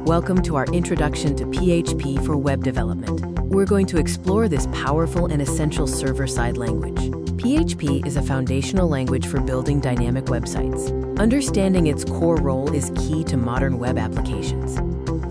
Welcome to our introduction to PHP for web development. We're going to explore this powerful and essential server-side language. PHP is a foundational language for building dynamic websites. Understanding its core role is key to modern web applications.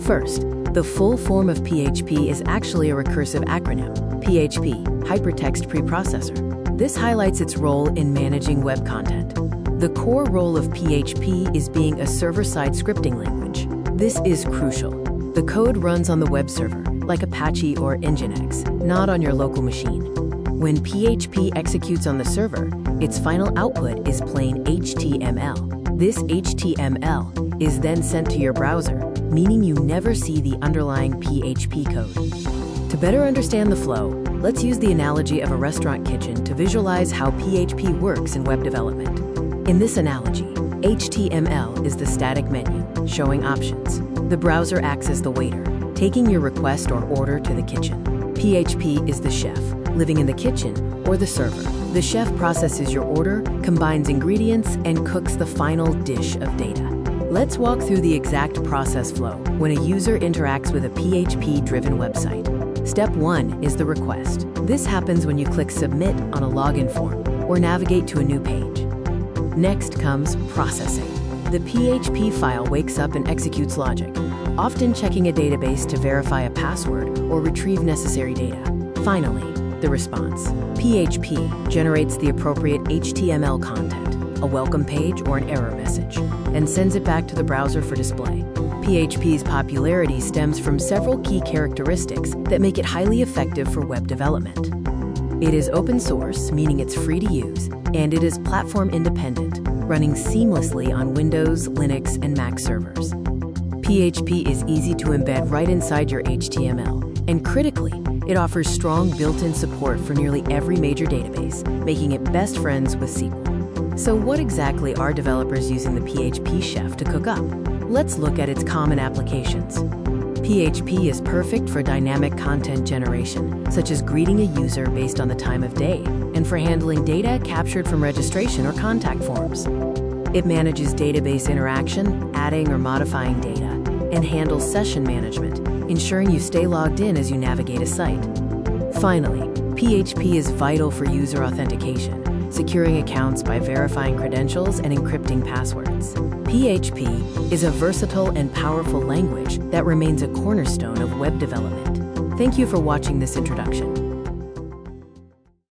First, the full form of PHP is actually a recursive acronym, PHP, Hypertext Preprocessor. This highlights its role in managing web content. The core role of PHP is being a server-side scripting language. This is crucial. The code runs on the web server, like Apache or Nginx, not on your local machine. When PHP executes on the server, its final output is plain HTML. This HTML is then sent to your browser, meaning you never see the underlying PHP code. To better understand the flow, let's use the analogy of a restaurant kitchen to visualize how PHP works in web development. In this analogy, HTML is the static menu, showing options. The browser acts as the waiter, taking your request or order to the kitchen. PHP is the chef, living in the kitchen or the server. The chef processes your order, combines ingredients, and cooks the final dish of data. Let's walk through the exact process flow when a user interacts with a PHP-driven website. Step 1 is the request. This happens when you click Submit on a login form or navigate to a new page. Next comes processing. The PHP file wakes up and executes logic, often checking a database to verify a password or retrieve necessary data. Finally, the response. PHP generates the appropriate HTML content, a welcome page or an error message, and sends it back to the browser for display. PHP's popularity stems from several key characteristics that make it highly effective for web development. It is open source, meaning it's free to use, and it is platform independent, running seamlessly on Windows, Linux, and Mac servers. PHP is easy to embed right inside your HTML, and critically, it offers strong built-in support for nearly every major database, making it best friends with SQL. So what exactly are developers using the PHP chef to cook up? Let's look at its common applications. PHP is perfect for dynamic content generation, such as greeting a user based on the time of day, and for handling data captured from registration or contact forms. It manages database interaction, adding or modifying data, and handles session management, ensuring you stay logged in as you navigate a site. Finally, PHP is vital for user authentication, securing accounts by verifying credentials and encrypting passwords. PHP is a versatile and powerful language that remains a cornerstone of web development. Thank you for watching this introduction.